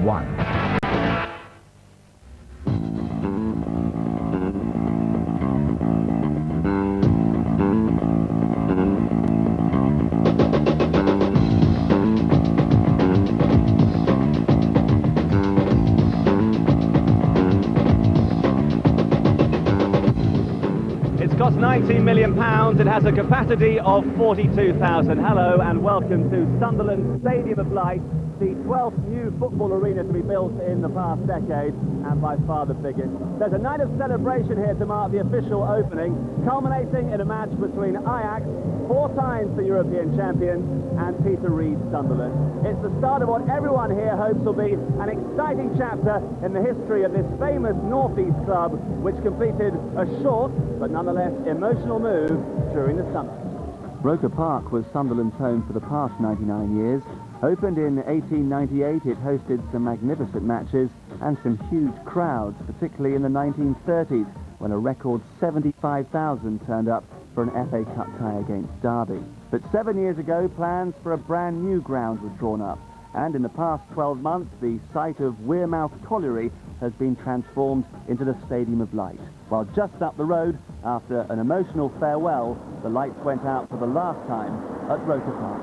1. Costs £19 million. It has a capacity of 42,000. Hello and welcome to Sunderland Stadium of Light, the 12th new football arena to be built in the past decade, and by far the biggest. There's a night of celebration here to mark the official opening, culminating in a match between Ajax, 4 times the European champions, and Peter Reid's Sunderland. It's the start of what everyone here hopes will be an exciting chapter in the history of this famous North East club, which completed a short but nonetheless emotional move during the summer. Roker Park was Sunderland's home for the past 99 years. Opened in 1898, it hosted some magnificent matches and some huge crowds, particularly in the 1930s, when a record 75,000 turned up for an FA Cup tie against Derby. But 7 years ago, plans for a brand new ground were drawn up, and in the past 12 months, the site of Wearmouth Colliery has been transformed into the Stadium of Light. While just up the road, after an emotional farewell, the lights went out for the last time at Roker Park.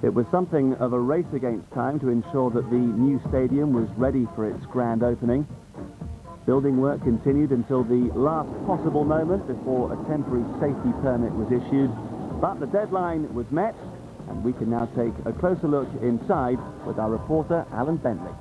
It was something of a race against time to ensure that the new stadium was ready for its grand opening. Building work continued until the last possible moment before a temporary safety permit was issued, but the deadline was met, and we can now take a closer look inside with our reporter Alan Bentley.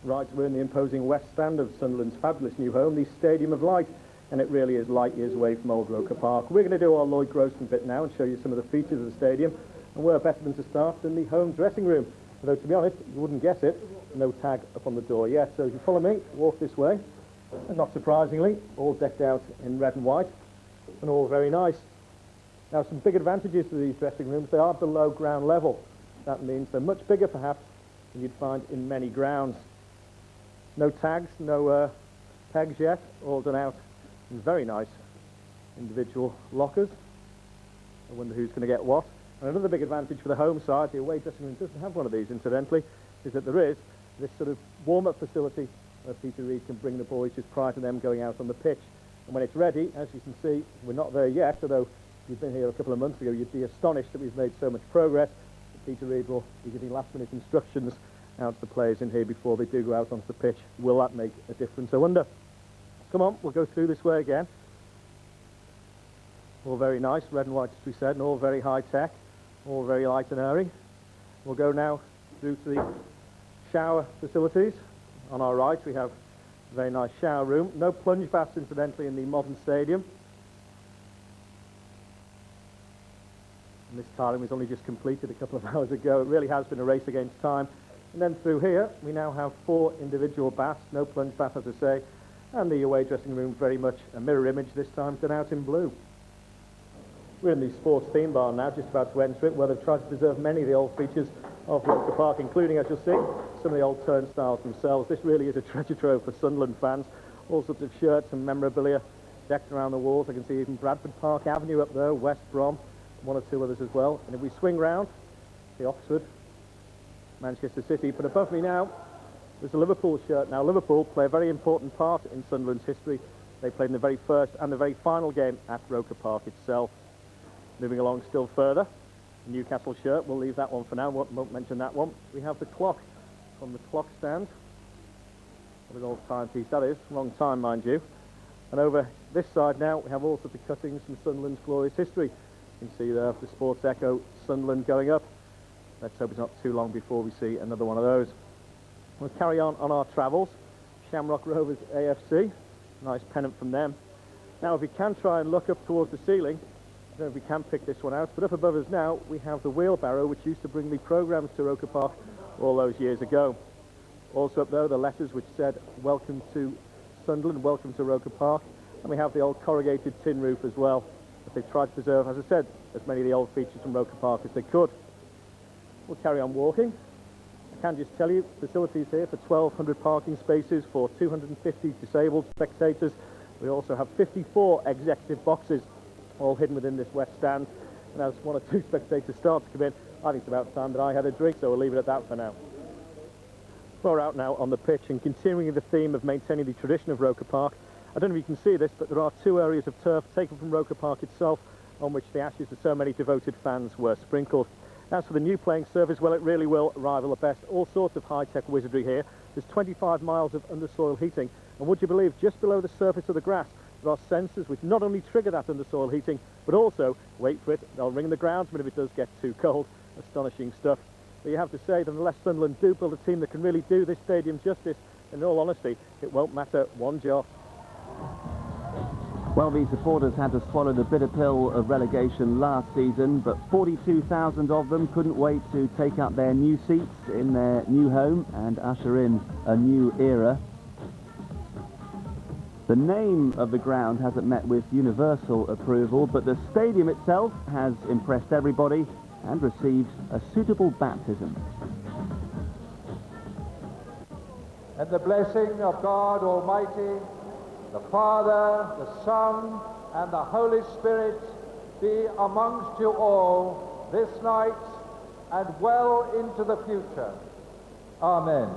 Right, we're in the imposing west stand of Sunderland's fabulous new home, the Stadium of Light, and it really is light years away from old Roker Park. We're going to do our Lloyd Grossman bit now and show you some of the features of the stadium, and where better than to start than the home dressing room. Although, to be honest, you wouldn't guess it, no tag up on the door yet. So if you follow me, walk this way, and not surprisingly, all decked out in red and white, and all very nice. Now, some big advantages to these dressing rooms: they are below ground level. That means they're much bigger, perhaps, than you'd find in many grounds. No tags, no pegs yet, all done out in very nice individual lockers. I wonder who's going to get what. And another big advantage for the home side, the away dressing room doesn't have one of these, incidentally, is that there is this sort of warm-up facility where Peter Reid can bring the boys just prior to them going out on the pitch. And when it's ready, as you can see, we're not there yet, although if you've been here a couple of months ago, you'd be astonished that we've made so much progress. Peter Reid will be giving last-minute instructions out to the players in here before they do go out onto the pitch. Will that make a difference, I wonder? Come on, we'll go through this way again. All very nice, red and white as we said, and all very high-tech, all very light and airy. We'll go now through to the shower facilities. On our right we have a very nice shower room. No plunge baths, incidentally, in the modern stadium. And this tiling was only just completed a couple of hours ago. It really has been a race against time. And then through here we now have 4 individual baths, no plunge bath, as I say, and the away dressing room very much a mirror image, this time done out in blue. We're in the sports theme bar now, just about to enter it, where they've tried to preserve many of the old features of Roker Park, including, as you'll see, some of the old turnstiles themselves. This really is a treasure trove for Sunderland fans. All sorts of shirts and memorabilia decked around the walls. I can see even Bradford Park Avenue up there, West Brom, 1 or 2 others as well. And if we swing round, the Oxford, Manchester City. But above me now, there's a Liverpool shirt. Now, Liverpool play a very important part in Sunderland's history. They played in the very first and the very final game at Roker Park itself. Moving along still further, the Newcastle shirt, we'll leave that one for now, won't mention that one. We have the clock from the clock stand. What an old timepiece that is, wrong time mind you. And over this side now, we have all sorts of cuttings from Sunderland's glorious history. You can see there the Sports Echo, Sunderland going up. Let's hope it's not too long before we see another one of those. We'll carry on our travels. Shamrock Rovers AFC, nice pennant from them. Now if we can try and look up towards the ceiling, I don't know if we can pick this one out, but up above us now we have the wheelbarrow which used to bring the programmes to Roker Park all those years ago. Also up there the letters which said welcome to Sunderland, welcome to Roker Park, and we have the old corrugated tin roof as well, that they've tried to preserve, as I said, as many of the old features from Roker Park as they could. We'll carry on walking. I can just tell you, facilities here for 1,200 parking spaces for 250 disabled spectators. We also have 54 executive boxes, all hidden within this west stand. And as 1 or 2 spectators start to come in, I think it's about time that I had a drink, so we'll leave it at that for now. We're out now on the pitch, and continuing the theme of maintaining the tradition of Roker Park, I don't know if you can see this, but there are 2 areas of turf taken from Roker Park itself on which the ashes of so many devoted fans were sprinkled. As for the new playing surface, well, it really will rival the best. All sorts of high-tech wizardry here. There's 25 miles of undersoil heating, and would you believe, just below the surface of the grass, there are sensors which not only trigger that undersoil heating, but also, wait for it, they'll ring the groundsman if it does get too cold. Astonishing stuff. But you have to say that unless Sunderland do build a team that can really do this stadium justice, in all honesty, it won't matter one jot. Well, the supporters had to swallow the bitter pill of relegation last season, but 42,000 of them couldn't wait to take up their new seats in their new home and usher in a new era. The name of the ground hasn't met with universal approval, but the stadium itself has impressed everybody and received a suitable baptism. And the blessing of God Almighty, the Father, the Son, and the Holy Spirit be amongst you all this night and well into the future. Amen.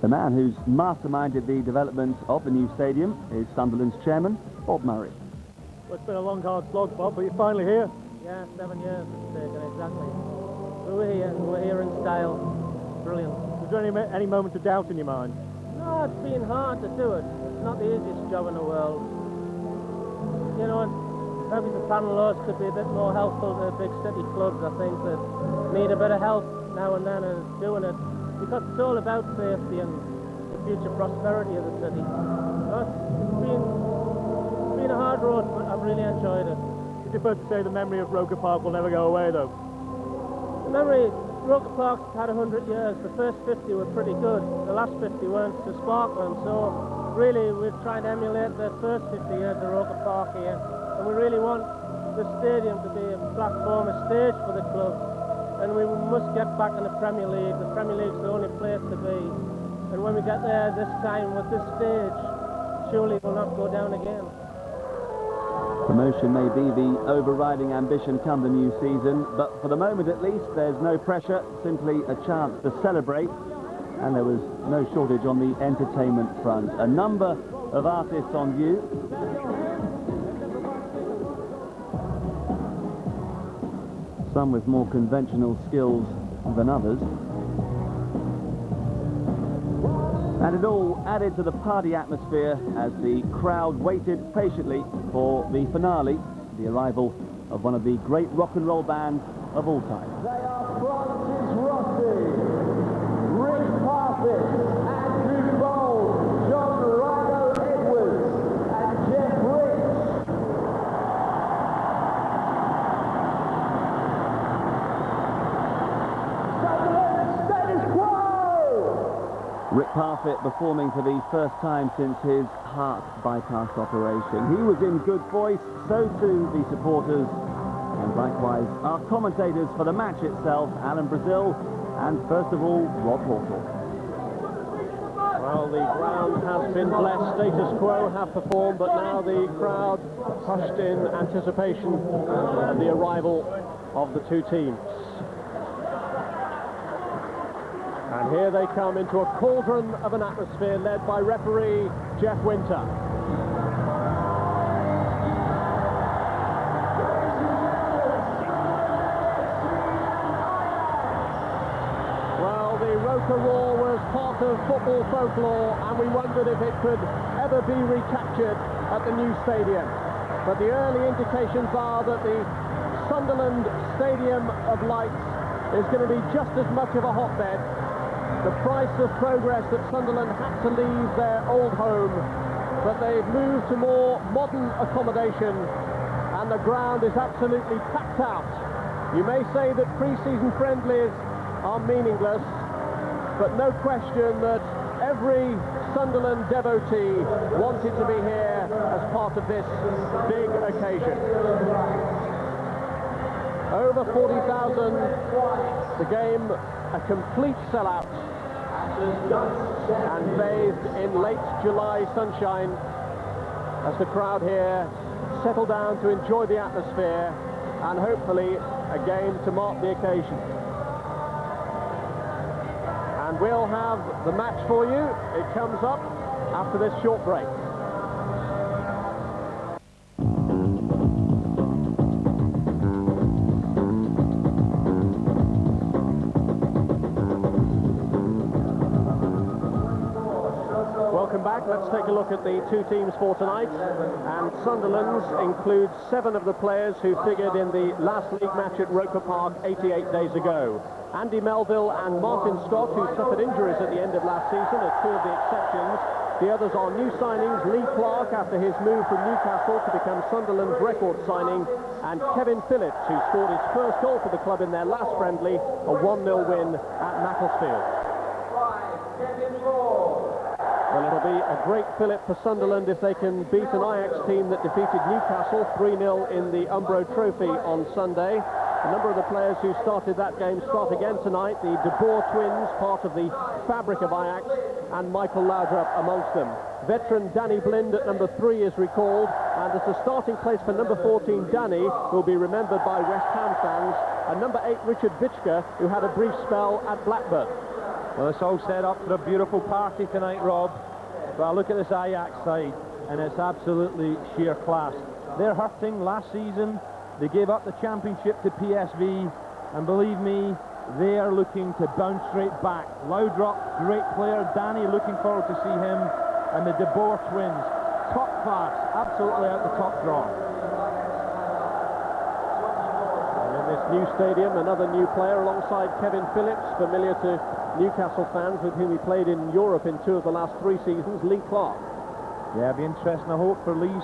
The man who's masterminded the development of the new stadium is Sunderland's chairman, Bob Murray. Well, it's been a long, hard slog, Bob, but you're finally here. Yeah, 7 years it's taken, exactly. We're here in style. Brilliant. Was there any moment of doubt in your mind? No, it's been hard to do it. It's not the easiest job in the world. You know, maybe the panel laws could be a bit more helpful to big city clubs, I think, that need a bit of help now and then in doing it. Because it's all about safety and the future prosperity of the city. So it's been a hard road, but I've really enjoyed it. Would you prefer to say the memory of Roker Park will never go away, though? The memory, Roker Park's had 100 years. The first 50 were pretty good. The last 50 weren't so sparkling. So really, we're trying to emulate the first 50 years of Roker Park here. And we really want the stadium to be a platform, a stage for the club. And we must get back in the Premier League. The Premier League's the only place to be. And when we get there this time with this stage, surely we'll not go down again. Promotion may be the overriding ambition come the new season, but for the moment at least there's no pressure, simply a chance to celebrate, and there was no shortage on the entertainment front. A number of artists on view. Some with more conventional skills than others. And it all added to the party atmosphere as the crowd waited patiently for the finale, the arrival of one of the great rock and roll bands of all time. They are Francis Rossi, Rick Parfitt, Andrew Bold, John Rhino Edwards, and Jeff Rich. Sunderland status quo! Rick Parfitt performing for the first time since his heart bypass operation. He was in good voice, so too the supporters, and likewise our commentators for the match itself, Alan Brazil, and first of all, Rob Hawthorne. Well, the ground has been blessed. Status quo have performed, but now the crowd hushed in anticipation of the arrival of the two teams. And here they come into a cauldron of an atmosphere led by referee Jeff Winter. Well, the Roker Roar was part of football folklore, and we wondered if it could ever be recaptured at the new stadium. But the early indications are that the Sunderland Stadium of Lights is going to be just as much of a hotbed. The price of progress that Sunderland had to leave their old home, but they've moved to more modern accommodation, and the ground is absolutely packed out. You may say that pre-season friendlies are meaningless, but no question that every Sunderland devotee wanted to be here as part of this big occasion. Over 40,000, the game a complete sellout, and bathed in late July sunshine as the crowd here settle down to enjoy the atmosphere and hopefully a game to mark the occasion. And we'll have the match for you. It comes up after this short break. Welcome back. Let's take a look at the two teams for tonight. And Sunderland's includes 7 of the players who figured in the last league match at Roker Park 88 days ago. Andy Melville and Martin Scott, who suffered injuries at the end of last season, are 2 of the exceptions. The others are new signings: Lee Clark, after his move from Newcastle to become Sunderland's record signing, and Kevin Phillips, who scored his first goal for the club in their last friendly, a 1-0 win at Macclesfield. Well, it'll be a great fillip for Sunderland if they can beat an Ajax team that defeated Newcastle 3-0 in the Umbro Trophy on Sunday. A number of the players who started that game start again tonight. The De Boer twins, part of the fabric of Ajax, and Michael Laudrup amongst them. Veteran Danny Blind at number 3 is recalled, and as a starting place for number 14, Danny will be remembered by West Ham fans, and number 8, Richard Bitschke, who had a brief spell at Blackburn. Well, it's all set up for a beautiful party tonight, Rob. But I look at this Ajax side, and it's absolutely sheer class. They're hurting. Last season, they gave up the championship to PSV, and believe me, they are looking to bounce straight back. Laudrup, great player. Danny, looking forward to see him. And the De Boer twins, top class, absolutely out the top draw. And in this new stadium, another new player alongside Kevin Phillips, familiar to Newcastle fans with whom he played in Europe in 2 of the last 3 seasons, Lee Clark. Yeah, it'll be interesting. I hope for Lee's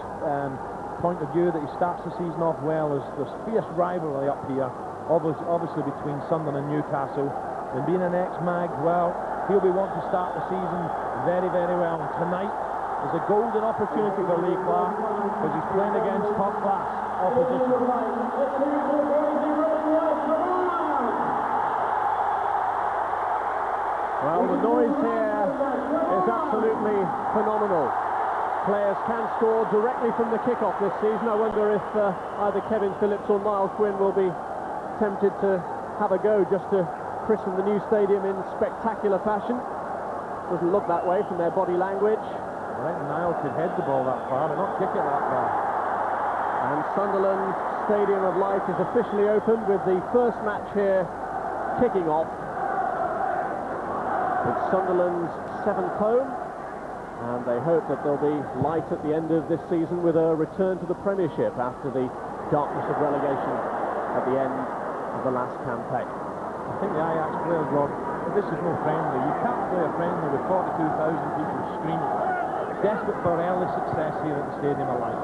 point of view that he starts the season off well. There's fierce rivalry up here, obviously between Sunderland and Newcastle. And being an ex-Mag, well, he'll be wanting to start the season very, very well. And tonight is a golden opportunity for Lee Clark, because he's playing against top-class opposition. Well, the noise here is absolutely phenomenal. Players can score directly from the kick-off this season. I wonder if either Kevin Phillips or Niall Quinn will be tempted to have a go just to christen the new stadium in spectacular fashion. Doesn't look that way from their body language. I think Niall could head the ball that far, but not kick it that far. And Sunderland Stadium of Light is officially opened with the first match here kicking off. It's Sunderland's 7th home, and they hope that there'll be light at the end of this season with a return to the Premiership after the darkness of relegation at the end of the last campaign. I think the Ajax players, Rob, this is no friendly. You can't play a friendly with 42,000 people screaming. Desperate for early success here at the Stadium of Light.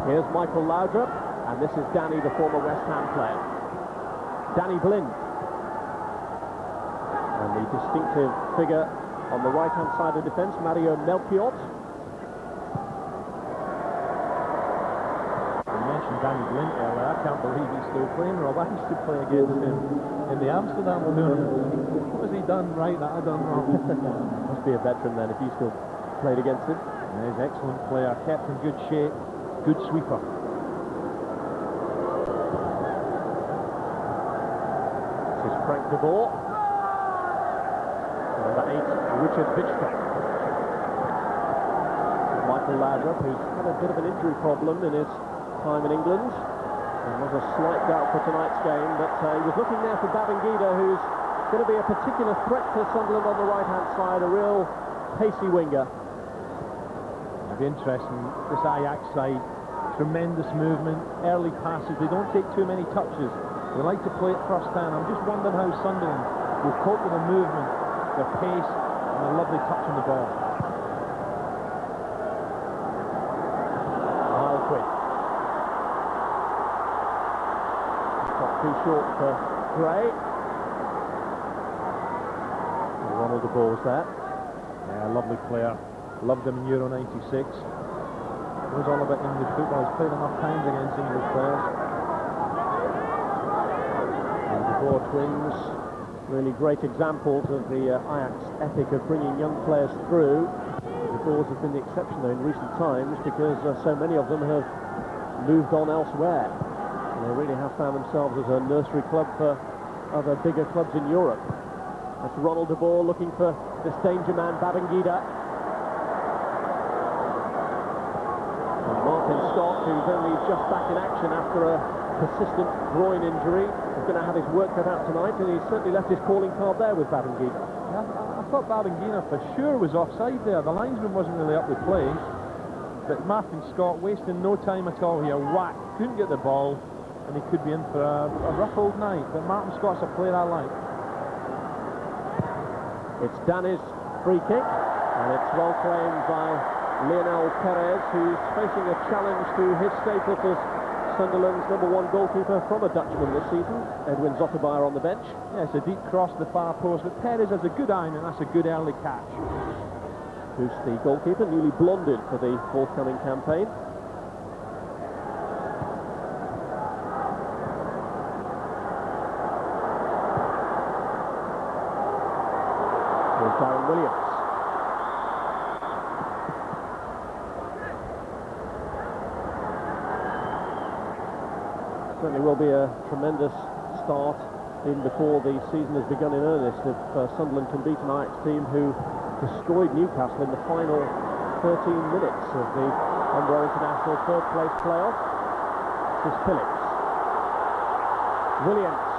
Here's Michael Laudrup, and this is Danny, the former West Ham player. Danny Blind. And the distinctive figure on the right-hand side of defence, Mario Melchiot. You mentioned Danny Blind earlier. I can't believe he's still playing, Rob. I used to play against him in the Amsterdam tournament. What has he done right that I done wrong? Must be a veteran then if you still played against him. Yeah, he's an excellent player, kept in good shape, good sweeper. This is Frank de Boer. Number 8, Richard Bitschke. Michael Laudrup, who's had a bit of an injury problem in his time in England. There was a slight doubt for tonight's game, but he was looking there for Babangida, who's going to be a particular threat to Sunderland on the right-hand side, a real pacey winger. It'll be interesting. This Ajax side, tremendous movement, early passes. They don't take too many touches. They like to play it first hand. I'm just wondering how Sunderland will cope with the movement, their pace, and a lovely touch on the ball. Niall Quinn. Not too short for Gray. Ronald de Boer's there. Yeah, lovely player. Loved him in Euro 96. Knows all about English football. He's played enough times against English players. And the Boer twins, really great examples of the Ajax ethic of bringing young players through. The Boers have been the exception though in recent times because so many of them have moved on elsewhere. They really have found themselves as a nursery club for other bigger clubs in Europe. That's Ronald de Boer looking for this danger man, Babangida. And Martin Scott, who's only just back in action after a persistent groin injury, is going to have his work cut out tonight, and he's certainly left his calling card there with Babangida. Yeah, I thought Babangida for sure was offside there. The linesman wasn't really up with play, but Martin Scott wasting no time at all here. Whack, couldn't get the ball, and he could be in for a rough old night. But Martin Scott's a player I like. It's Danny's free kick, and it's well claimed by Lionel Perez, who's facing a challenge to his status as Sunderland's #1 goalkeeper from a Dutchman this season. Edwin Zotterbeyer on the bench. Yeah, it's a deep cross to the far post, but Perez has a good eye, and that's a good early catch. Who's the goalkeeper, newly blonded for the forthcoming campaign. Here's Darren Williams. Certainly will be a tremendous start even before the season has begun in earnest if Sunderland can beat an Ajax team who destroyed Newcastle in the final 13 minutes of the Umbro International third place playoff. This is Phillips. Williams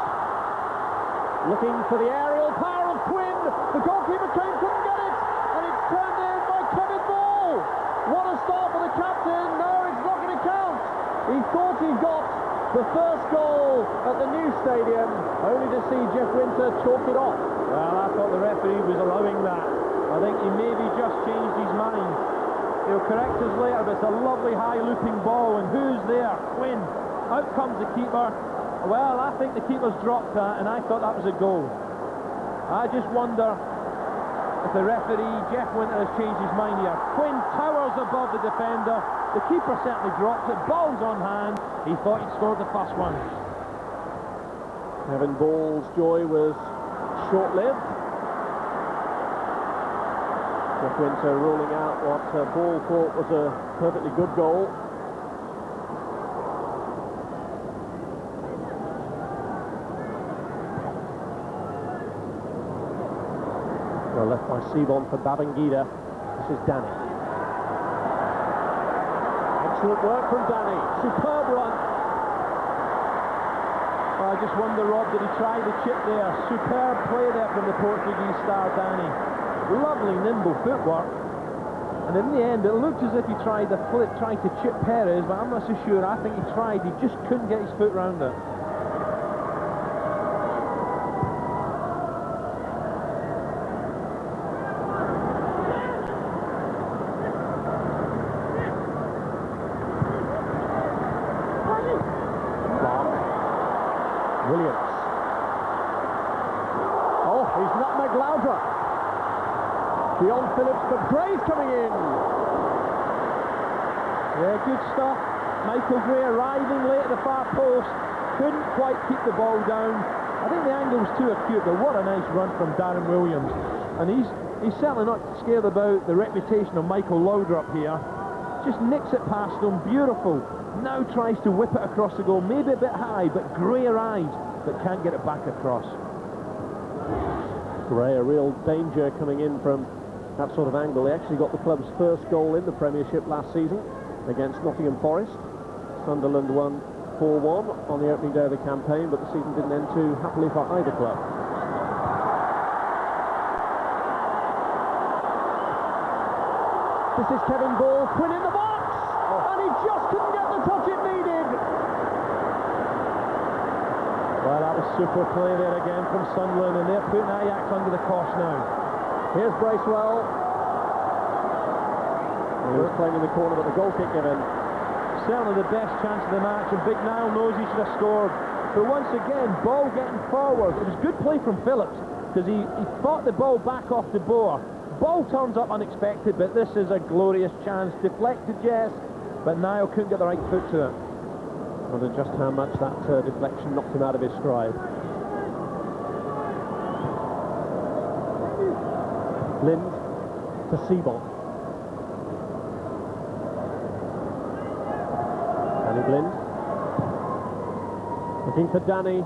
looking for the aerial power of Quinn. The goalkeeper couldn't get it, and it's turned in by Kevin Ball. What a start for the captain. No, it's not going to count. He thought he got the first goal at the new stadium, only to see Jeff Winter chalk it off. Well, I thought the referee was allowing that. I think he maybe just changed his mind. He'll correct us later, but it's a lovely high looping ball, and who's there? Quinn. Out comes the keeper. Well, I think the keeper's dropped that, and I thought that was a goal. I just wonder if the referee, Jeff Winter, has changed his mind here. Quinn towers above the defender. The keeper certainly drops it. Ball's on hand. He thought he'd scored the first one. Kevin Ball's joy was short-lived. Jeff Winter ruling out what Ball thought was a perfectly good goal. Well, left by Sebon for Babangida. This is Danny. Excellent work from Danny. Superb run. I just wonder, Rob, did he try the chip there? Superb play there from the Portuguese star, Danny. Lovely, nimble footwork. And in the end, it looked as if he tried the flip, tried to chip Perez, but I'm not so sure. I think he tried. He just couldn't get his foot round it. Williams. Oh, he's nutmegged Laudrup. Beyond Phillips, but Gray's coming in. Yeah, good stuff. Michael Gray arriving late at the far post. Couldn't quite keep the ball down. I think the angle was too acute, but what a nice run from Darren Williams. And he's certainly not scared about the reputation of Michael Laudrup here. Just nicks it past him, beautiful. Now tries to whip it across the goal, maybe a bit high, but Gray arrives, but can't get it back across. Gray, a real danger coming in from that sort of angle. He actually got the club's first goal in the Premiership last season against Nottingham Forest. Sunderland won 4-1 on the opening day of the campaign, but the season didn't end too happily for either club. This is Kevin Ball, Quinn in the box, and he just couldn't get the touch it needed. Well, that was super play there again from Sunderland, and they're putting Ajax under the cosh now. Here's Bracewell. He was playing in the corner, but the goal kick given. Certainly the best chance of the match, and Big Niall knows he should have scored. But once again, ball getting forward. It was good play from Phillips, because he fought the ball back off the Boer. Ball turns up unexpected, but this is a glorious chance. Deflected, yes, but Niall couldn't get the right foot to it. I wonder just how much that deflection knocked him out of his stride. Lind to Sebon. Danny Blind. Looking for Danny.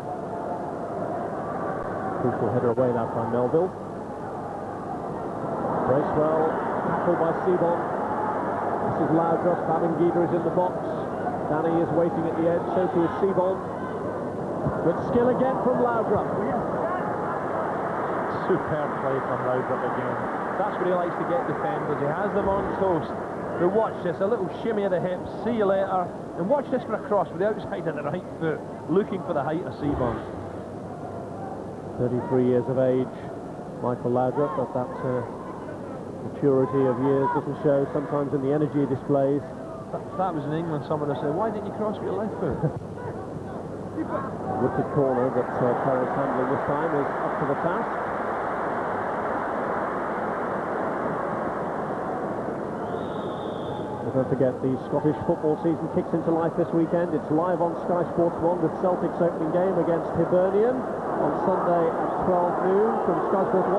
Crucial header away that time, Melville. Bracewell, tackled by Sebon. This is Laudrup. Babangida is in the box. Danny is waiting at the edge, so too is Sebon. Good skill again from Laudrup. Superb play from Laudrup again. That's what he likes to get defenders. He has them on toast. But watch this, a little shimmy of the hips, see you later. And watch this for a cross with the outside of the right foot, looking for the height of Sebon. 33 years of age, Michael Laudrup, but that maturity of years doesn't show sometimes in the energy he displays. If that was in England, someone would say, why didn't you cross with your left foot? Wicked corner that Perez handling this time is up to the task. Don't forget, the Scottish football season kicks into life this weekend. It's live on Sky Sports 1 with Celtic's opening game against Hibernian on Sunday at 12 noon from Sky Sports 1.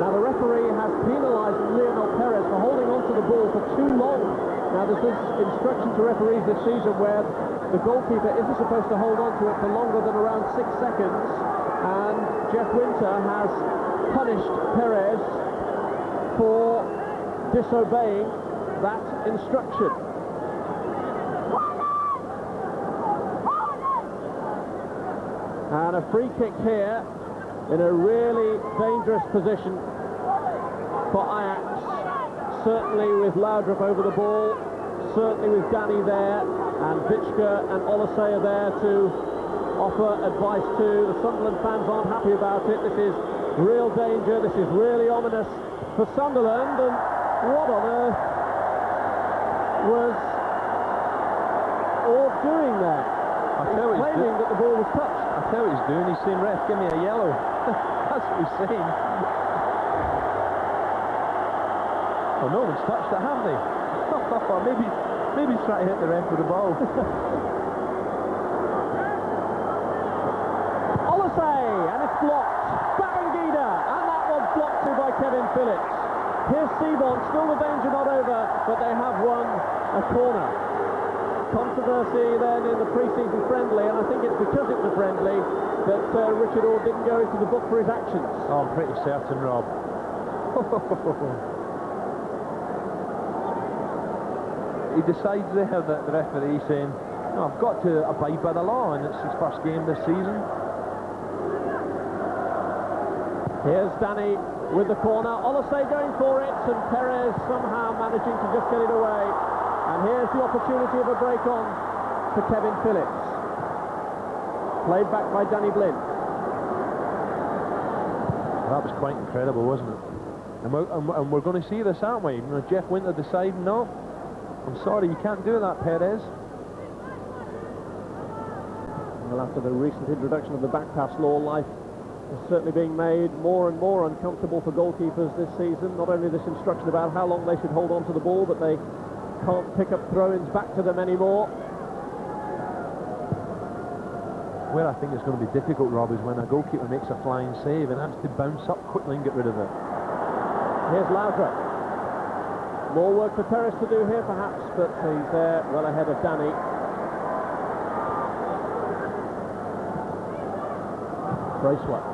Now the referee has penalised Lionel Perez for holding onto the ball for too long. Now there's this instruction to referees this season where the goalkeeper isn't supposed to hold on to it for longer than around 6 seconds, and Jeff Winter has punished Perez for disobeying that instruction. And a free kick here in a really dangerous position for Ajax, certainly with Laudrup over the ball, certainly with Danny there, and Vitschke and Olasey are there to offer advice to. The Sunderland fans aren't happy about it. This is real danger, this is really ominous for Sunderland, and what on earth was Orr doing there? He's claiming that the ball was touched. I tell you what he's doing, he's saying, ref, give me a yellow. That's what he's saying. Well, no one's touched it, have they? maybe he's trying to hit the ref with the ball. Olasey, and it's blocked. Babangida, and that one's blocked too by Kevin Phillips. Here's Sebon, still the danger not over, but they have won a corner. Controversy then in the pre-season friendly, and I think it's because it's a friendly that Richard Orr didn't go into the book for his actions. Oh, I'm pretty certain, Rob. He decides there that the referee saying, no, I've got to abide by the law, and it's his first game this season. Here's Danny with the corner, Olasey going for it, and Perez somehow managing to just get it away. And here's the opportunity of a break on for Kevin Phillips. Played back by Danny Blind. That was quite incredible, wasn't it? And we're going to see this, aren't we? You know, Jeff Winter deciding, no, I'm sorry, you can't do that, Perez. Well, after the recent introduction of the back pass law, life is certainly being made more and more uncomfortable for goalkeepers this season. Not only this instruction about how long they should hold on to the ball, but they can't pick up throw-ins back to them anymore. Where I think it's going to be difficult, Rob, is when a goalkeeper makes a flying save and has to bounce up quickly and get rid of it. Here's Laudrup. More work for Perez to do here, perhaps, but he's there well ahead of Danny. Bracewell.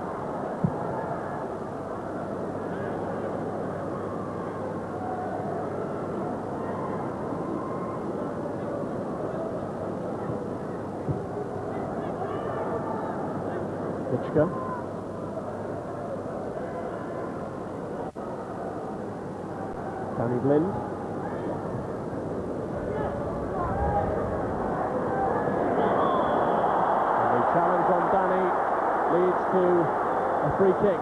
Vitschke. Danny Blind. And the challenge on Danny leads to a free kick.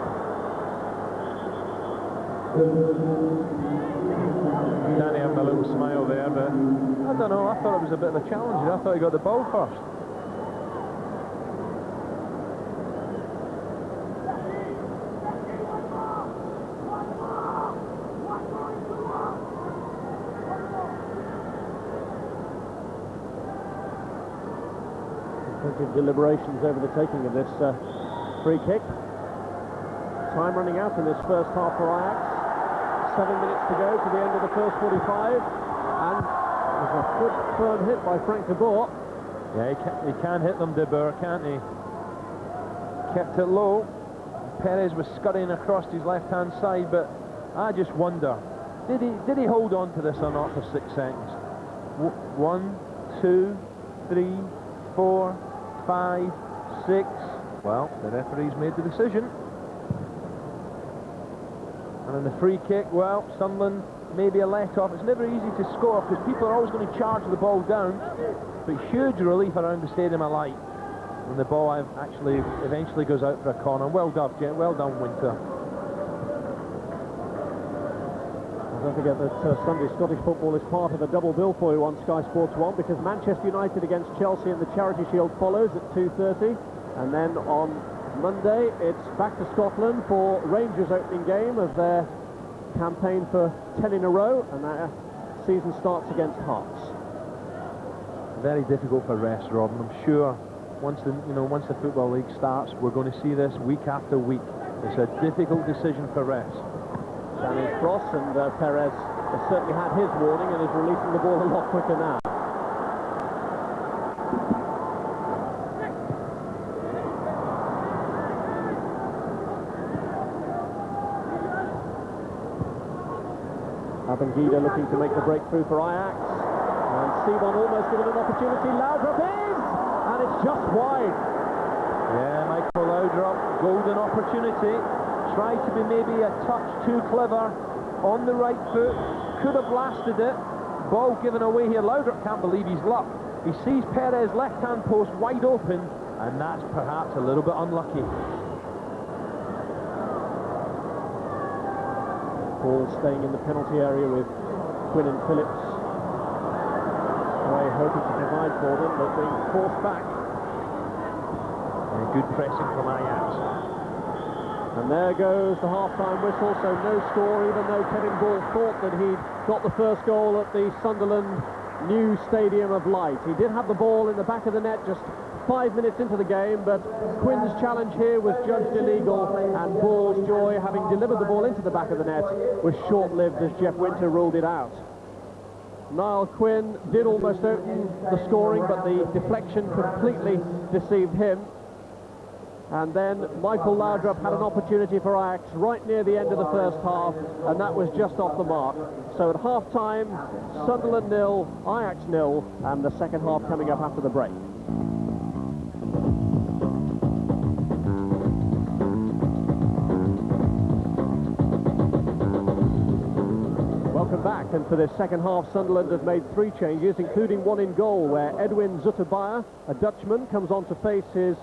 Danny having a little smile there, but I don't know, I thought it was a bit of a challenge. I thought he got the ball first. Deliberations over the taking of this free kick. Time running out in this first half for Ajax. 7 minutes to go to the end of the first 45, and there's a good firm hit by Frank de Boer. Yeah, he can hit them, De Boer, can't he? Kept it low. Perez was scurrying across his left-hand side, but I just wonder, did he hold on to this or not for 6 seconds? 1, 2, 3, 4, 5, 6. Well, the referee's made the decision. And in the free kick, well, Sunderland maybe a let-off. It's never easy to score because people are always going to charge the ball down. But huge relief around the Stadium of Light when the ball actually eventually goes out for a corner. Well done, Winter. Don't forget that Sunday Scottish football is part of a double bill for you on Sky Sports 1, because Manchester United against Chelsea in the Charity Shield follows at 2:30, and then on Monday it's back to Scotland for Rangers' opening game of their campaign for 10 in a row, and their season starts against Hearts. Very difficult for rest, Rob, and I'm sure once the Football League starts, we're going to see this week after week. It's a difficult decision for rest. Danny Cross, and Perez has certainly had his warning and is releasing the ball a lot quicker now. Abangida looking to make the breakthrough for Ajax, and Sebon almost given an opportunity. Laudrup is, and it's just wide. Yeah, Michael Laudrup, golden opportunity. Tried to be maybe a touch too clever on the right foot, could have blasted it. Ball given away here. Laudrup can't believe his luck. He sees Perez left-hand post wide open, and that's perhaps a little bit unlucky. Ball staying in the penalty area with Quinn and Phillips. Way hoping to provide for them, but being forced back. And good pressing from Ajax. And there goes the half-time whistle, so no score, even though Kevin Ball thought that he'd got the first goal at the Sunderland new Stadium of Light. He did have the ball in the back of the net just 5 minutes into the game, but Quinn's challenge here was judged illegal, and Ball's joy, having delivered the ball into the back of the net, was short-lived as Jeff Winter ruled it out. Niall Quinn did almost open the scoring, but the deflection completely deceived him. And then Michael Laudrup had an opportunity for Ajax right near the end of the first half, and that was just off the mark. So at half-time, Sunderland 0, Ajax 0, and the second half coming up after the break. Welcome back, and for this second half, Sunderland have made 3 changes, including one in goal, where Edwin Zutabaya, a Dutchman, comes on to face his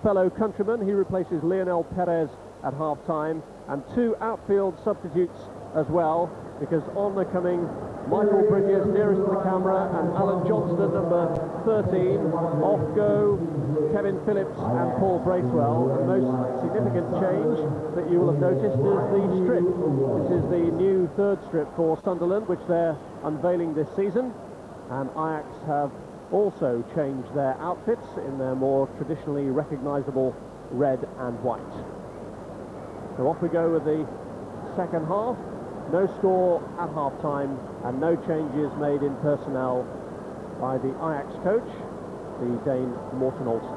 fellow countryman. He replaces Lionel Perez at half-time, and 2 outfield substitutes as well, because on the coming Michael Bridges nearest to the camera and Alan Johnston, number 13. Off go Kevin Phillips and Paul Bracewell. The most significant change that you will have noticed is the strip. This is the new 3rd strip for Sunderland, which they're unveiling this season, and Ajax have also changed their outfits in their more traditionally recognisable red and white. So off we go with the second half. No score at half-time, and no changes made in personnel by the Ajax coach, the Dane Morten Olsen.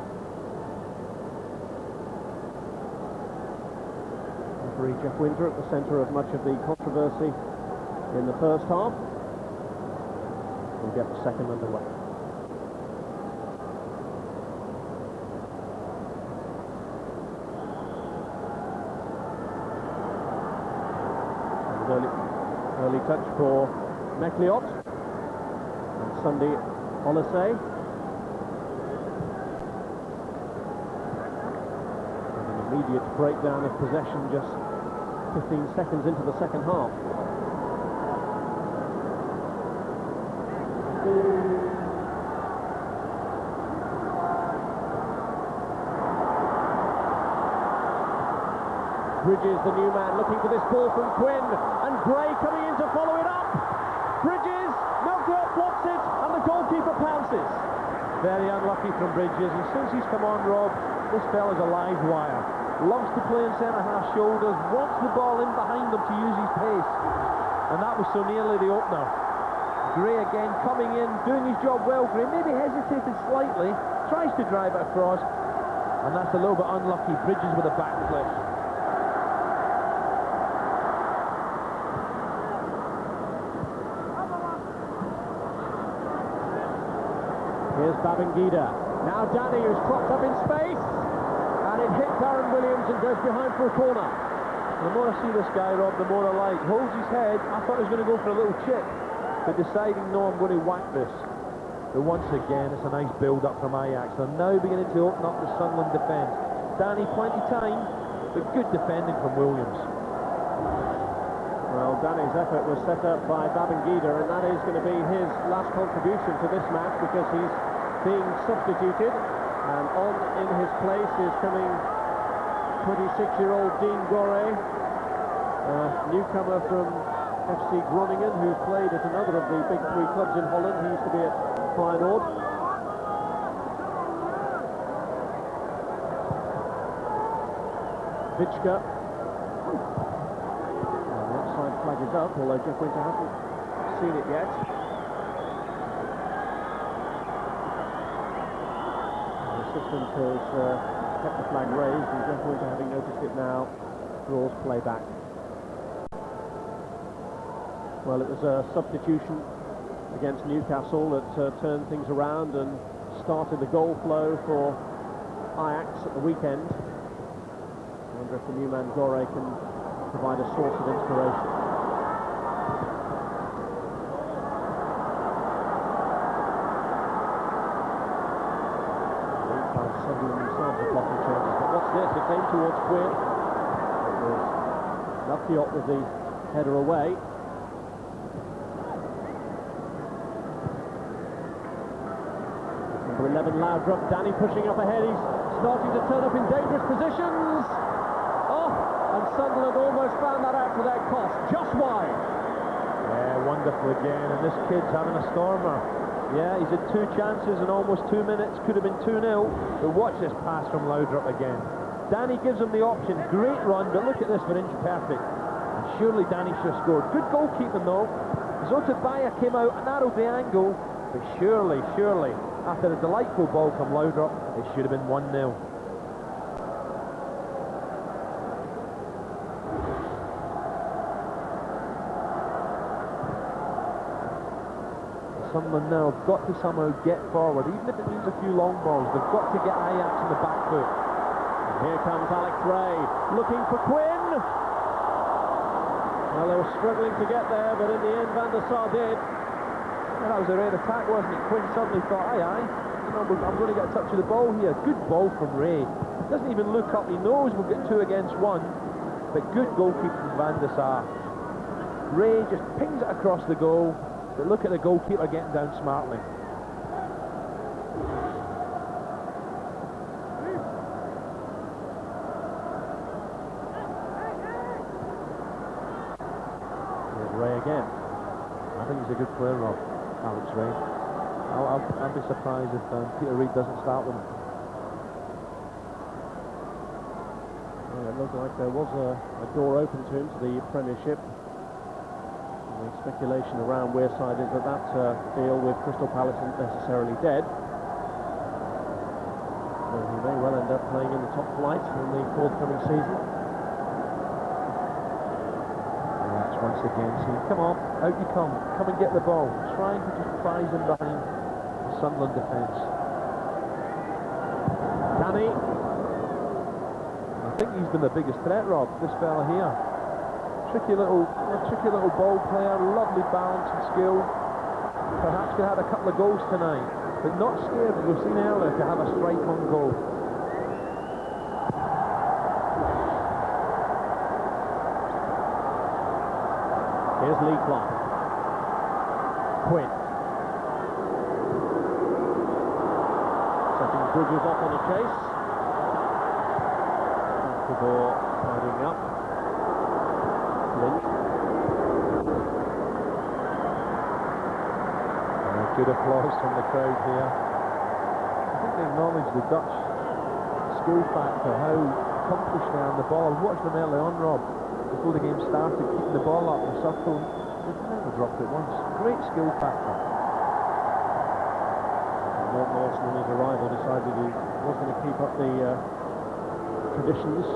Referee Jeff Winter at the centre of much of the controversy in the first half. We'll get the second underway. Early touch for McLeod and Sunday Oliseh. An immediate breakdown of possession just 15 seconds into the second half. Bridges, the new man, looking for this ball from Quinn, and Gray coming in to follow it up. Bridges, Melchior blocks it, and the goalkeeper pounces. Very unlucky from Bridges, and since he's come on, Rob, this fella's a live wire. Loves to play in centre-half shoulders, wants the ball in behind him to use his pace, and that was so nearly the opener. Gray again coming in, doing his job well. Gray maybe hesitated slightly, tries to drive it across, and that's a little bit unlucky. Bridges with a backflip. Here's Babangida. Now Danny, who's cropped up in space, and it hits Aaron Williams and goes behind for a corner. The more I see this guy, Rob, the more I like. Holds his head. I thought he was going to go for a little chip, but deciding, no, I'm going to whack this. But once again, it's a nice build-up from Ajax. They're now beginning to open up the Sunderland defence. Danny, plenty time, but good defending from Williams. Well, Danny's effort was set up by Babangida, and that is going to be his last contribution to this match, because he's being substituted, and on in his place is coming 26-year-old Dean Gore, newcomer from FC Groningen, who played at another of the big three clubs in Holland. He used to be at Feyenoord. Vitschke. The offside flag is up, although Jeff Winter hasn't seen it yet. The assistant has kept the flag raised, and Jeff Winter, having noticed it now, draws play back. Well, it was a substitution against Newcastle that turned things around and started the goal flow for Ajax at the weekend. I wonder if the new man Gore can provide a source of inspiration. Meantime, Sunderland themselves are blocking chances. But what's this? It came towards Quinn. It was Lafiot with the header away. Number 11, Laudrup. Danny pushing up ahead. He's starting to turn up in dangerous positions. Oh, and Sunderland almost found that out for their cost. Just wide. Yeah, wonderful again, and this kid's having a stormer. Yeah, he's had 2 chances in almost 2 minutes. Could have been 2-0. But watch this pass from Laudrup again. Danny gives him the option. Great run, but look at this for inch perfect. And surely Danny should have scored. Good goalkeeping though. Zotabaya came out and narrowed the angle. But surely, after a delightful ball from Laudrup, it should have been 1-0. Sunderland now have got to somehow get forward, even if it means a few long balls. They've got to get Ajax in the back foot. And here comes Alex Ray, looking for Quinn. Well, they were struggling to get there, but in the end, Van der Sar did. Yeah, that was a great attack, wasn't it? Quinn suddenly thought, aye, you know, I'm going to get a touch of the ball here. Good ball from Ray. Doesn't even look up. He knows we'll get 2 against 1, but good goalkeeping from Van der Sar. Ray just pings it across the goal. But look at the goalkeeper getting down smartly. Here's Ray again. I think he's a good player, Rob, Alex Ray. I'll be surprised if Peter Reid doesn't start with him. Well, it looked like there was a door open to him to the Premiership. The speculation around Wearside is that deal with Crystal Palace isn't necessarily dead. So he may well end up playing in the top flight in the forthcoming season. That's once again saying, come on, out you come and get the ball. Trying to just prize him behind the Sunderland defence. Danny. I think he's been the biggest threat, Rob, this fella here. Tricky little ball player, lovely balance and skill. Perhaps could have had a couple of goals tonight, but not scared, as we've seen earlier, to have a strike on goal. Here's Lee Clark. Quinn. Setting Bridges off on a chase. Before tidying up. Lynch. Good applause from the crowd here. I think they acknowledge the Dutch skill factor, how accomplished they are on the ball. I've watched them early on, Rob, before the game started, keeping the ball up and circling never dropped it once. Great skill factor. Mark Mawson, on his arrival, decided he was going to keep up the traditions.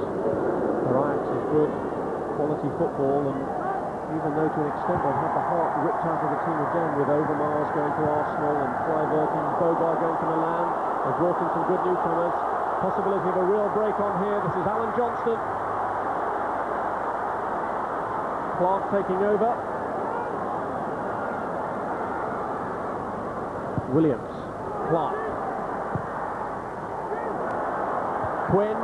Their Ajax is good, quality football, and even though to an extent they've had the heart ripped out of the team again, with Overmars going to Arsenal and Kluivert and Bogar going to Milan, they've brought in some good newcomers. Possibility of a real break on here. This is Alan Johnston. Clark taking over. Williams. Clark. Quinn.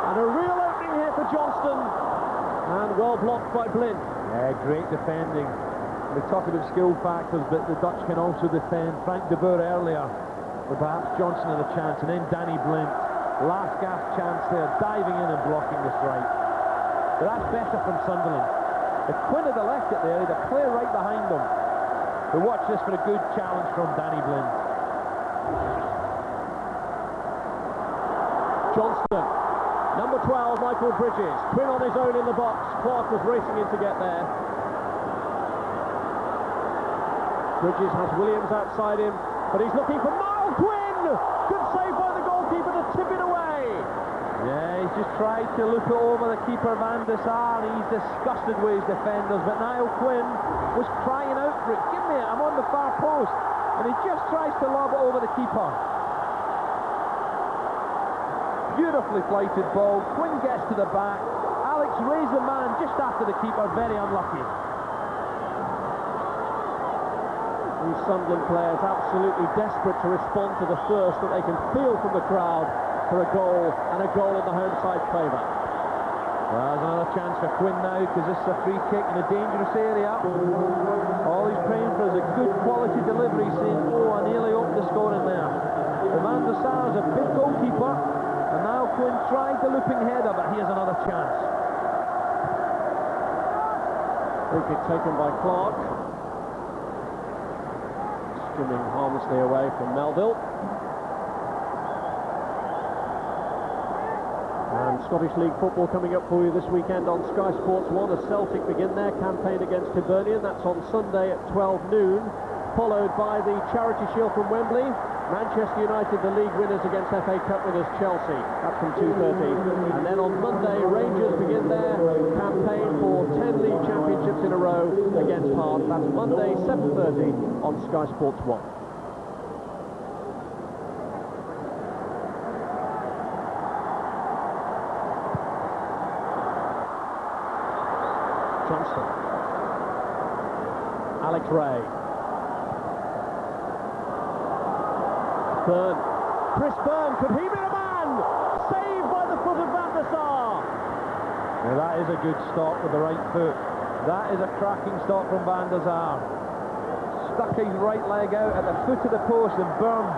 And a real opening here for Johnston. And well blocked by Blind. Yeah, great defending. We talk about skill factors, but the Dutch can also defend. Frank de Boer earlier, but perhaps Johnson had a chance, and then Danny Blind. Last gasp chance there, diving in and blocking the strike. But that's better from Sunderland. If Quinn had left it there, he'd have player right behind him. But watch this for a good challenge from Danny Blind. Johnston. Number 12, Michael Bridges. Quinn on his own in the box. Clark was racing in to get there. Bridges has Williams outside him, but he's looking for Niall Quinn! Good save by the goalkeeper to tip it away. Yeah, he's just tried to look it over the keeper, Van der Sar. He's disgusted with his defenders, but Niall Quinn was crying out for it. Give me it, I'm on the far post. And he just tries to lob it over the keeper. Beautifully flighted ball. Quinn gets to the back. Alex raised the man just after the keeper. Very unlucky. These Sunderland players absolutely desperate to respond to the thirst that they can feel from the crowd for a goal, and a goal in the home side's favour. Well, there's another chance for Quinn now, because this is a free kick in a dangerous area. All he's praying for is a good quality delivery, saying, oh, I nearly opened the score in there. The Van der Sar is a big goalkeeper, and now Quinn tried the looping header, but here's another chance. Free kick taken by Clark. Skimming harmlessly away from Melville. And Scottish League football coming up for you this weekend on Sky Sports 1 as Celtic begin their campaign against Hibernian. That's on Sunday at 12 noon, followed by the Charity Shield from Wembley. Manchester United, the league winners, against FA Cup winners Chelsea. That's from 2:30. And then on Monday, Rangers begin their campaign for 10 league championships in a row against Hearts. That's Monday, 7:30 on Sky Sports 1. Johnston. Alex Ray. Byrne. Chris Byrne, could he be the man? Saved by the foot of Van der Sar. Now that is a good stop with the right foot. That is a cracking stop from Van der Sar. Stuck his right leg out at the foot of the post, and Byrne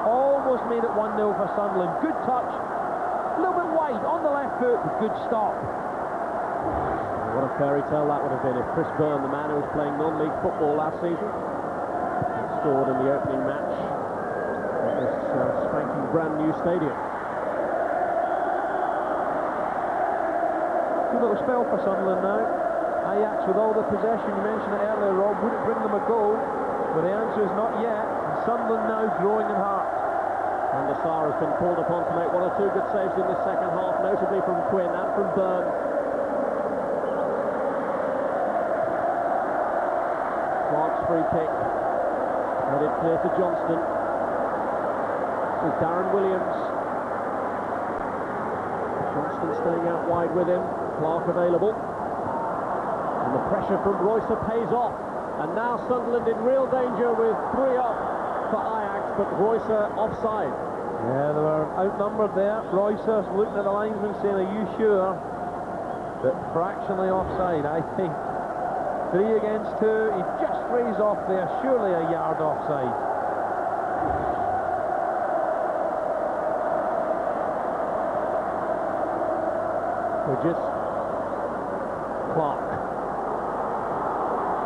almost made it 1-0 for Sunderland. Good touch, a little bit wide on the left foot, but good stop. What a fairy tale that would have been if Chris Byrne, the man who was playing non-league football last season, scored in the opening match at this spanking brand new stadium. Good little spell for Sunderland now. Ajax with all the possession, you mentioned it earlier, Rob, wouldn't bring them a goal, but the answer is not yet, and Sunderland now growing in heart. Van der Sar has been called upon to make one or two good saves in the second half, notably from Quinn and from Byrne. Clark's free kick, headed clear to Johnston. This is Darren Williams. Johnston staying out wide with him, Clark available. And the pressure from Roycer pays off. And now Sunderland in real danger with 3 up for Ajax, but Roycer offside. Yeah, they were outnumbered there. Roycer's looking at the linesman saying, are you sure? But fractionally offside, I think. 3 against 2, he just raised off there, surely a yard offside. Bridges. Clark.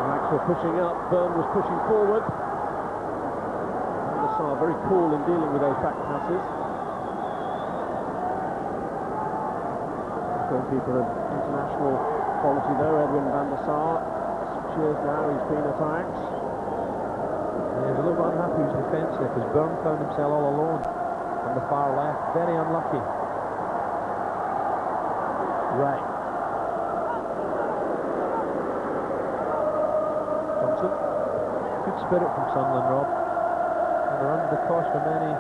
Ajax were pushing up, Byrne was pushing forward. Van der Sar very cool in dealing with those back passes. Goalkeeper of international quality though, Edwin van der Sar. Years now he's been at Ajax. He's a little unhappy with his defence there because Byrne found himself all alone on the far left. Very unlucky. Right. Johnson. Good spirit from Sunderland, Rob. And they're under the cosh for many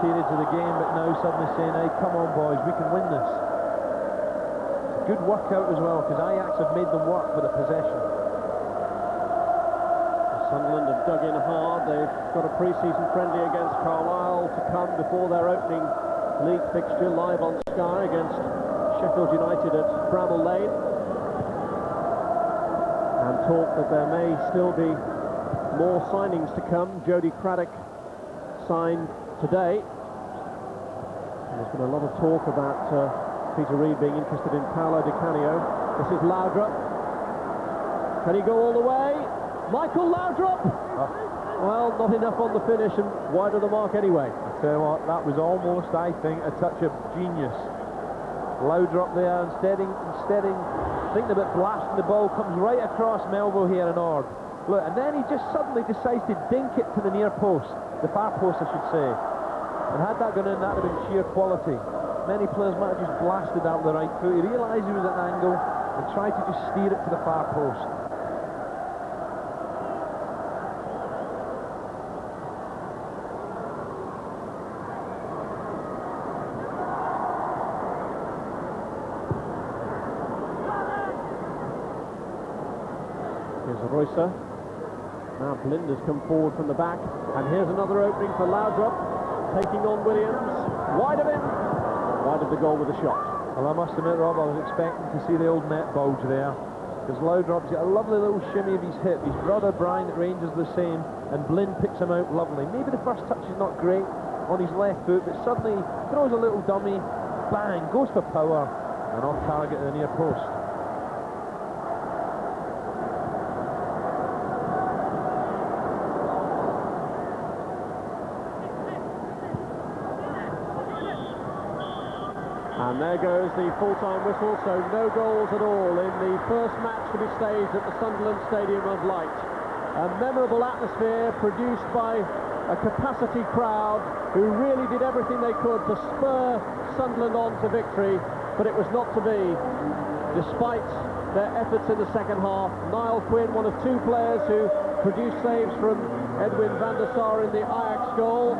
periods of the game, but now suddenly saying, hey, come on boys, we can win this. Good workout as well, because Ajax have made them work for the possession. Sunderland have dug in hard. They've got a pre-season friendly against Carlisle to come before their opening league fixture live on Sky against Sheffield United at Bramall Lane. And talk that there may still be more signings to come. Jody Craddock signed today. There's been a lot of talk about Peter Reid being interested in Paolo Di Canio. This is Laudrup. Can he go all the way? Michael Laudrup! Well, not enough on the finish and wide of the mark anyway. I tell you what, that was almost, I think, a touch of genius. Laudrup there, instead thinking about blasting the ball, comes right across Melville here in Ord. Look, and then he just suddenly decides to dink it to the near post, the far post I should say. And had that gone in, that would have been sheer quality. Many players might have just blasted out the right foot. He realised he was at an angle and tried to just steer it to the far post. Here's Roycer. Now Blind has come forward from the back, and here's another opening for Laudrup, taking on Williams. Wide of him, wide of the goal with a shot. Well, I must admit, Rob, I was expecting to see the old net bulge there, because Laudrup's got a lovely little shimmy of his hip. His brother Brian at Rangers the same, and Blind picks him out lovely. Maybe the first touch is not great on his left foot, but suddenly throws a little dummy, bang, goes for power, and off target at the near post. And there goes the full-time whistle, so no goals at all in the first match to be staged at the Sunderland Stadium of Light. A memorable atmosphere produced by a capacity crowd who really did everything they could to spur Sunderland on to victory, but it was not to be. Despite their efforts in the second half, Niall Quinn, one of two players who produced saves from Edwin van der Sar in the Ajax goal,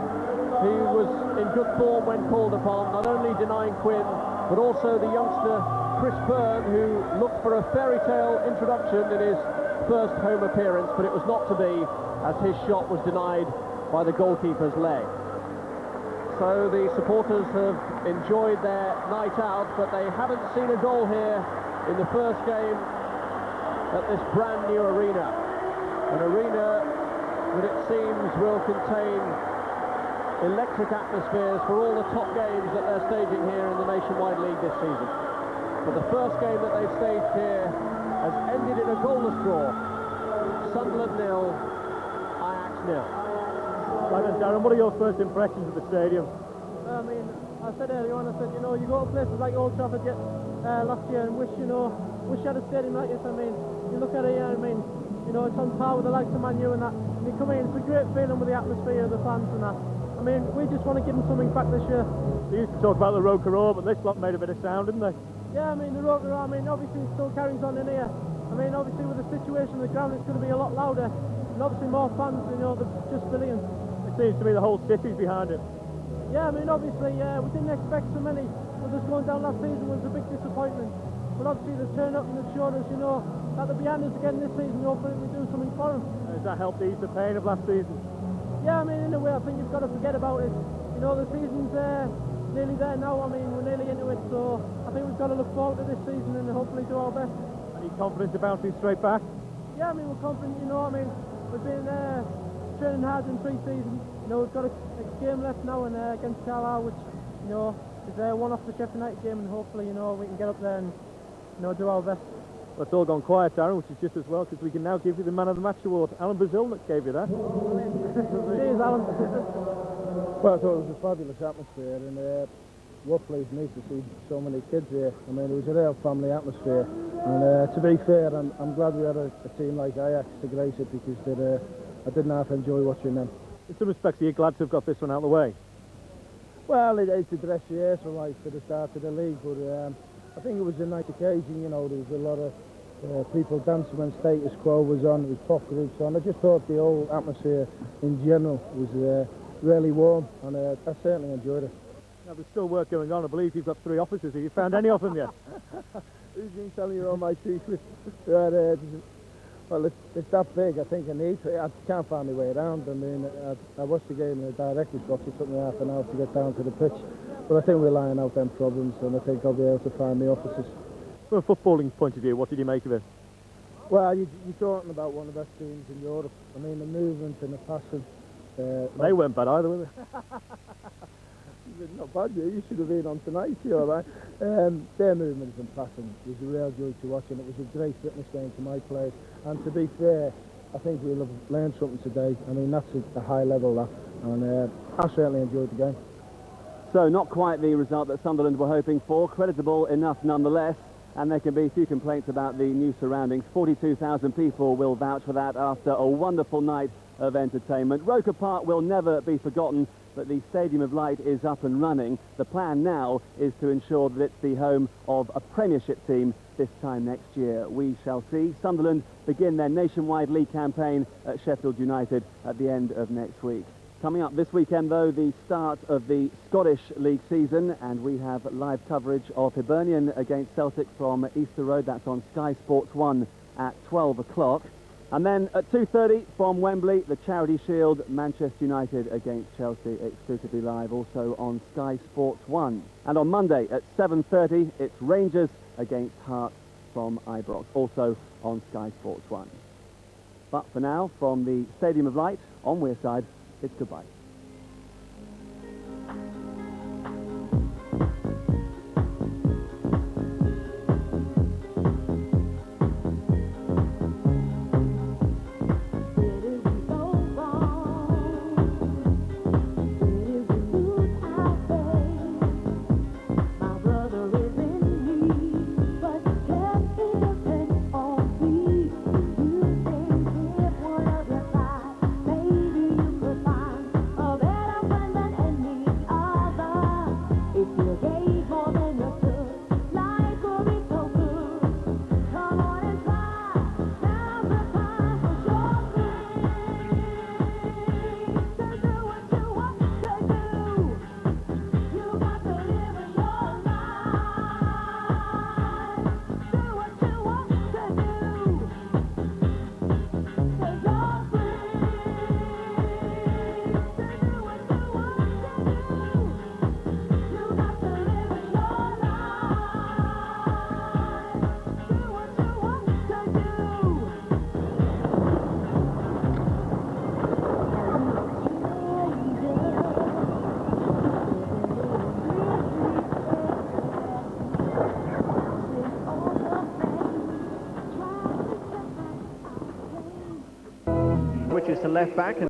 he was in good form when called upon, not only denying Quinn, but also the youngster Chris Byrne, who looked for a fairy tale introduction in his first home appearance, but it was not to be, as his shot was denied by the goalkeeper's leg. So the supporters have enjoyed their night out, but they haven't seen a goal here in the first game at this brand new arena. An arena that it seems will contain electric atmospheres for all the top games that they're staging here in the Nationwide League this season. But the first game that they've staged here has ended in a goalless draw. Sunderland 0, Ajax 0. Right, Darren, what are your first impressions of the stadium? I mean, I said earlier on, I said, you know, you go to places like Old Trafford last year and wish you had a stadium like this. I mean, you look at it here, I mean, you know, it's on par with the likes of Man U and that. You come in, it's a great feeling with the atmosphere of the fans and that. I mean, we just want to give them something back this year. They used to talk about the Roker, but this lot made a bit of sound, didn't they? Yeah, I mean, the Roker, I mean, obviously it still carries on in here. I mean, obviously with the situation on the ground, it's going to be a lot louder. And obviously more fans, you know, they're just brilliant. It seems to me the whole city's behind it. Yeah, I mean, obviously, we didn't expect so many. With us going down last season was a big disappointment. But obviously they've turned up and they've shown us, you know, that they're behind us again this season. Hopefully we do something for them. Has that helped ease the pain of last season? Yeah, I mean, in a way, I think you've got to forget about it. You know, the season's nearly there now. I mean, we're nearly into it, so I think we've got to look forward to this season and hopefully do our best. Are you confident of bouncing straight back? Yeah, I mean, we're confident, you know, I mean, we've been training hard in pre-season. You know, we've got a game left now and against Carlisle, which, you know, is one off the Sheffield United game, and hopefully, you know, we can get up there and, you know, do our best. Well, it's all gone quiet, Darren, which is just as well, because we can now give you the Man of the Match award. Alan Brazilnik gave you that. Cheers, Alan. Well, I thought it was a fabulous atmosphere, and what pleased me to see so many kids here. I mean, it was a real family atmosphere, and to be fair, I'm glad we had a team like Ajax to grace it, because I didn't have to enjoy watching them. In some respects, are you glad to have got this one out of the way? Well, it's a dress rehearsal like for the start of the league, but I think it was a nice occasion. You know, there was a lot of people dancing when Status Quo was on, there was pop groups on. I just thought the whole atmosphere in general was really warm, and I certainly enjoyed it. Now, there's still work going on. I believe you've got 3 officers. Have you found any of them yet? Who's been telling you all my secrets? Well, it's that big. I think I can't find my way around. I mean, I watched the game in a director's box. It took me half an hour to get down to the pitch, but I think we're lining out them problems, and I think I'll be able to find the officers. From a footballing point of view, what did you make of it? Well, you're talking about one of the best teams in Europe. I mean, the movement and the passing. They weren't bad either, were they? Not bad, you should have been on tonight, you know, right? Their movements and passing was a real joy to watch, and it was a great fitness game for my players. And to be fair, I think we'll have learned something today. I mean, that's a high level, that, and I certainly enjoyed the game. So not quite the result that Sunderland were hoping for, creditable enough nonetheless, and there can be few complaints about the new surroundings. 42,000 people will vouch for that after a wonderful night of entertainment. Roker Park will never be forgotten, but the Stadium of Light is up and running. The plan now is to ensure that it's the home of a Premiership team this time next year. We shall see. Sunderland begin their nationwide league campaign at Sheffield United at the end of next week. Coming up this weekend, though, the start of the Scottish League season, and we have live coverage of Hibernian against Celtic from Easter Road. That's on Sky Sports 1 at 12 o'clock. And then at 2:30 from Wembley, the Charity Shield, Manchester United against Chelsea, exclusively live, also on Sky Sports 1. And on Monday at 7:30, it's Rangers against Hearts from Ibrox, also on Sky Sports 1. But for now, from the Stadium of Light on Wearside, it's goodbye. Which is to left back, and